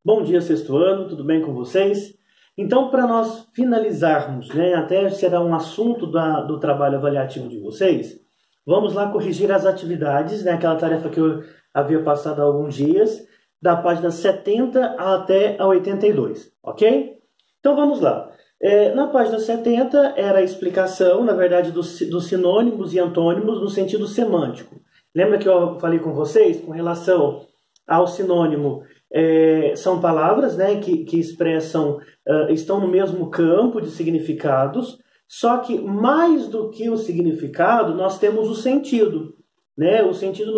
Bom dia, sexto ano, tudo bem com vocês? Então, para nós finalizarmos, até será um assunto do trabalho avaliativo de vocês, vamos lá corrigir as atividades, aquela tarefa que eu havia passado há alguns dias, da página 70 até a 82, ok? Então, vamos lá. Na página 70 era a explicação, na verdade, dos sinônimos e antônimos no sentido semântico. Lembra que eu falei com vocês com relação ao sinônimo? São palavras que expressam, estão no mesmo campo de significados, só que mais do que o significado, nós temos o sentido. O sentido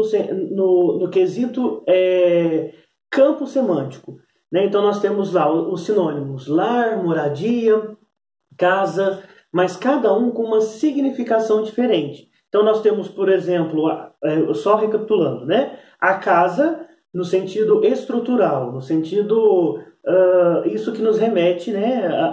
no quesito campo semântico. Então nós temos lá os sinônimos lar, moradia, casa, mas cada um com uma significação diferente. Então nós temos, por exemplo, só recapitulando, a casa no sentido estrutural, no sentido, isso que nos remete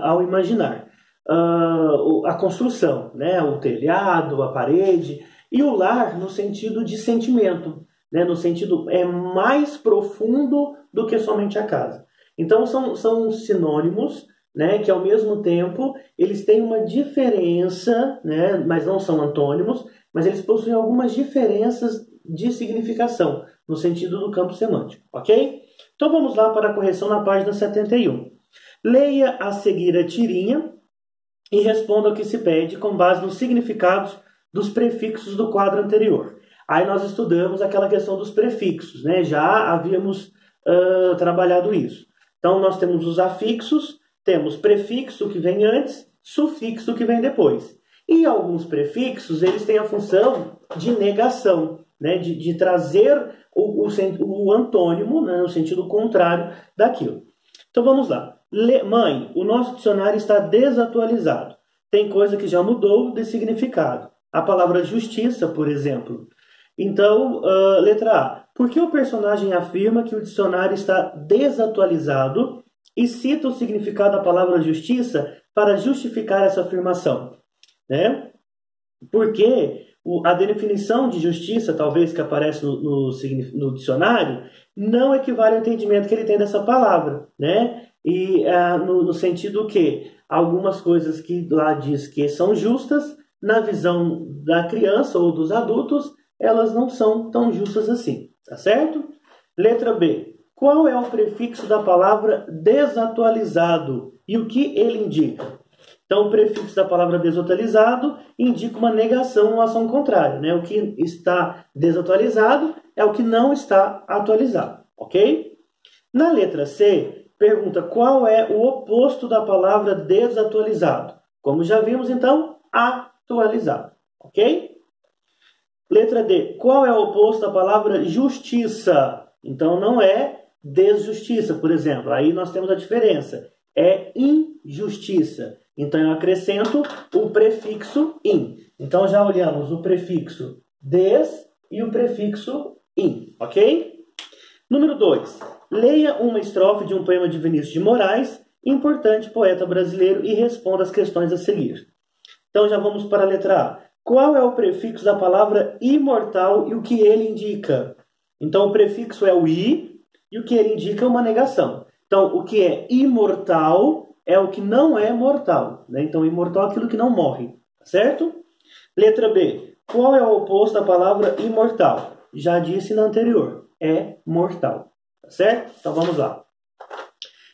ao imaginar. A construção, o telhado, a parede, e o lar no sentido de sentimento, no sentido mais profundo do que somente a casa. Então são sinônimos, que ao mesmo tempo eles têm uma diferença, mas não são antônimos, mas eles possuem algumas diferenças de significação, no sentido do campo semântico, ok? Então vamos lá para a correção na página 71. Leia a seguir a tirinha e responda ao que se pede com base nos significados dos prefixos do quadro anterior. Aí nós estudamos aquela questão dos prefixos, já havíamos trabalhado isso. Então nós temos os afixos, temos prefixo que vem antes, sufixo que vem depois. E alguns prefixos, eles têm a função de negação, de trazer o antônimo, no sentido contrário daquilo. Então vamos lá. Mãe, o nosso dicionário está desatualizado. Tem coisa que já mudou de significado. A palavra justiça, por exemplo. Então, letra A. Por que o personagem afirma que o dicionário está desatualizado e cita o significado da palavra justiça para justificar essa afirmação? Porque a definição de justiça, talvez, que aparece no dicionário, não equivale ao entendimento que ele tem dessa palavra, E no sentido que algumas coisas que lá diz que são justas, na visão da criança ou dos adultos, elas não são tão justas assim, tá certo? Letra B. Qual é o prefixo da palavra desatualizado e o que ele indica? Então, o prefixo da palavra desatualizado indica uma negação ou ação contrária. O que está desatualizado é o que não está atualizado, ok? Na letra C, pergunta qual é o oposto da palavra desatualizado. Como já vimos, então, atualizado, ok? Letra D, qual é o oposto da palavra justiça? Então, não é desjustiça, por exemplo. Aí nós temos a diferença. É injustiça. Então, eu acrescento o prefixo in. Então, já olhamos o prefixo des e o prefixo in, ok? Número 2. Leia uma estrofe de um poema de Vinícius de Moraes, importante poeta brasileiro, e responda as questões a seguir. Então, já vamos para a letra A. Qual é o prefixo da palavra imortal e o que ele indica? Então, o prefixo é o i e o que ele indica é uma negação. Então, o que é imortal é o que não é mortal. Então, imortal é aquilo que não morre. Certo? Letra B. Qual é o oposto da palavra imortal? Já disse na anterior. É mortal. Certo? Então, vamos lá.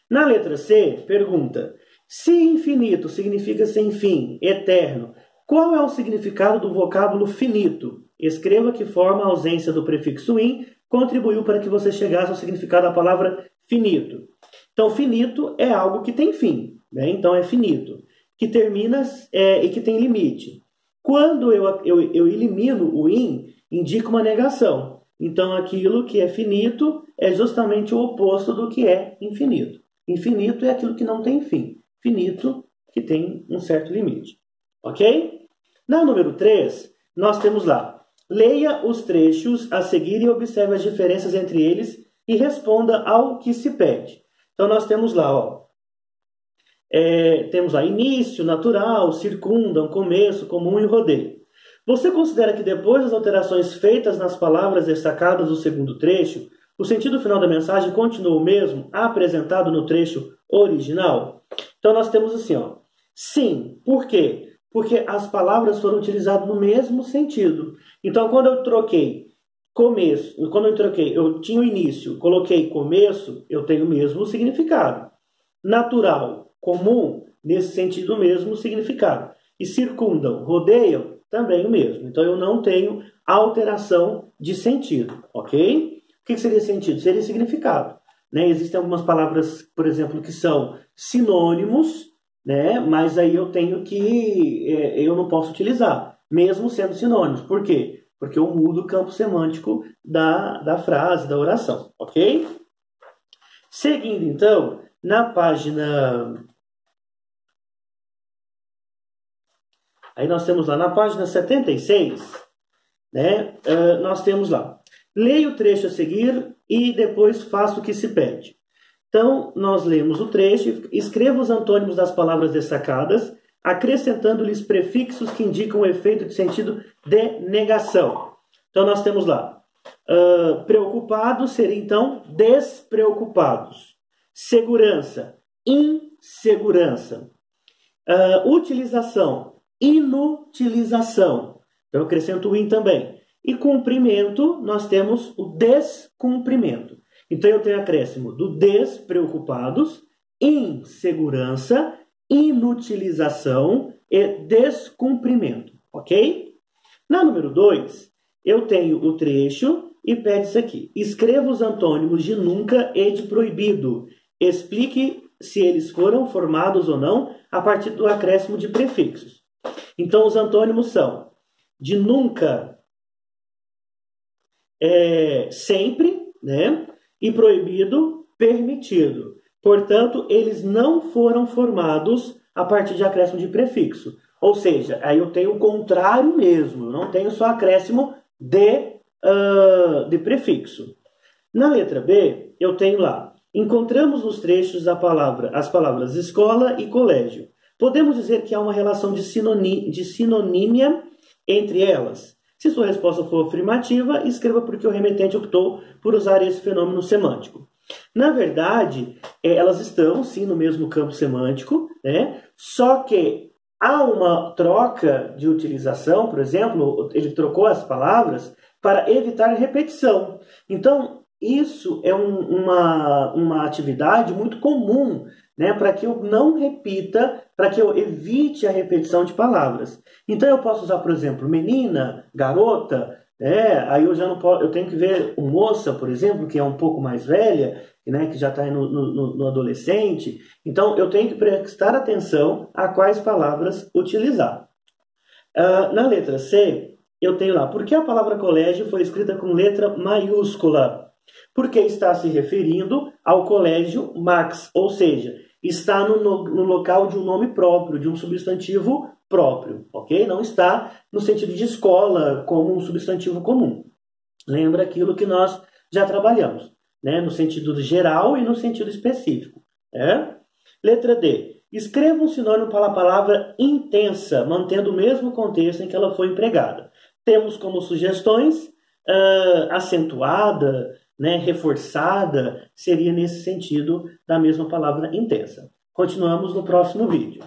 Na letra C, pergunta. Se infinito significa sem fim, eterno, qual é o significado do vocábulo finito? Escreva que forma a ausência do prefixo in contribuiu para que você chegasse ao significado da palavra finito. Então, finito é algo que tem fim. Então, é finito. Que termina e que tem limite. Quando eu elimino o in, indica uma negação. Então, aquilo que é finito é justamente o oposto do que é infinito. Infinito é aquilo que não tem fim. Finito, que tem um certo limite. Ok? Na número 3, nós temos lá. Leia os trechos a seguir e observe as diferenças entre eles e responda ao que se pede. Então, nós temos lá, temos lá início, natural, circundam, começo, comum e rodeio. Você considera que depois das alterações feitas nas palavras destacadas do segundo trecho, O sentido final da mensagem continua o mesmo apresentado no trecho original? Então nós temos assim, ó. Sim. Por quê? Porque as palavras foram utilizadas no mesmo sentido. Então quando eu troquei começo, eu tinha o início, coloquei começo, eu tenho o mesmo significado. Natural, comum, nesse sentido o mesmo significado. E circundam, rodeiam, também o mesmo. Então eu não tenho alteração de sentido, ok? O que seria sentido? Seria significado. Né? Existem algumas palavras, por exemplo, que são sinônimos, né? Mas aí eu tenho que... eu não posso utilizar, mesmo sendo sinônimos. Por quê? Porque eu mudo o campo semântico da frase, da oração, ok? Seguindo, então, na página... Aí nós temos lá na página 76, né? Nós temos lá. Leia o trecho a seguir e depois faça o que se pede. Então, nós lemos o trecho, escreva os antônimos das palavras destacadas, acrescentando-lhes prefixos que indicam o efeito de sentido de negação. Então, nós temos lá, preocupados seria, então, despreocupados. Segurança, insegurança. Utilização, inutilização. Então, eu acrescento o in também. E cumprimento, nós temos o descumprimento. Então, eu tenho acréscimo do despreocupados, insegurança, inutilização e descumprimento, ok? Na número 2, eu tenho o trecho e pede isso aqui. Escreva os antônimos de nunca e de proibido. Explique se eles foram formados ou não a partir do acréscimo de prefixos. Então, os antônimos são de nunca, sempre, né? E proibido, permitido. Portanto, eles não foram formados a partir de acréscimo de prefixo. Ou seja, aí eu tenho o contrário mesmo. Eu não tenho só acréscimo de prefixo. Na letra B, eu tenho lá. Encontramos nos trechos as palavras escola e colégio. Podemos dizer que há uma relação de sinonímia entre elas. Se sua resposta for afirmativa, escreva porque o remetente optou por usar esse fenômeno semântico. Na verdade, elas estão, sim, no mesmo campo semântico, né? Só que há uma troca de utilização, por exemplo, ele trocou as palavras para evitar repetição. Então, isso é uma atividade muito comum, né, para que eu não repita, para que eu evite a repetição de palavras. Então eu posso usar, por exemplo, menina, garota, aí eu já não posso, eu tenho que ver o moça, por exemplo, que é um pouco mais velha, né, que já está no adolescente. Então eu tenho que prestar atenção a quais palavras utilizar. Na letra C, eu tenho lá, por que a palavra colégio foi escrita com letra maiúscula? Porque está se referindo ao colégio Max, ou seja, está no local de um nome próprio, de um substantivo próprio, ok? Não está no sentido de escola como um substantivo comum. Lembra aquilo que nós já trabalhamos, né? No sentido geral e no sentido específico. Né? Letra D. Escreva um sinônimo para a palavra intensa, mantendo o mesmo contexto em que ela foi empregada. Temos como sugestões acentuada, né, reforçada, seria nesse sentido da mesma palavra intensa. Continuamos no próximo vídeo.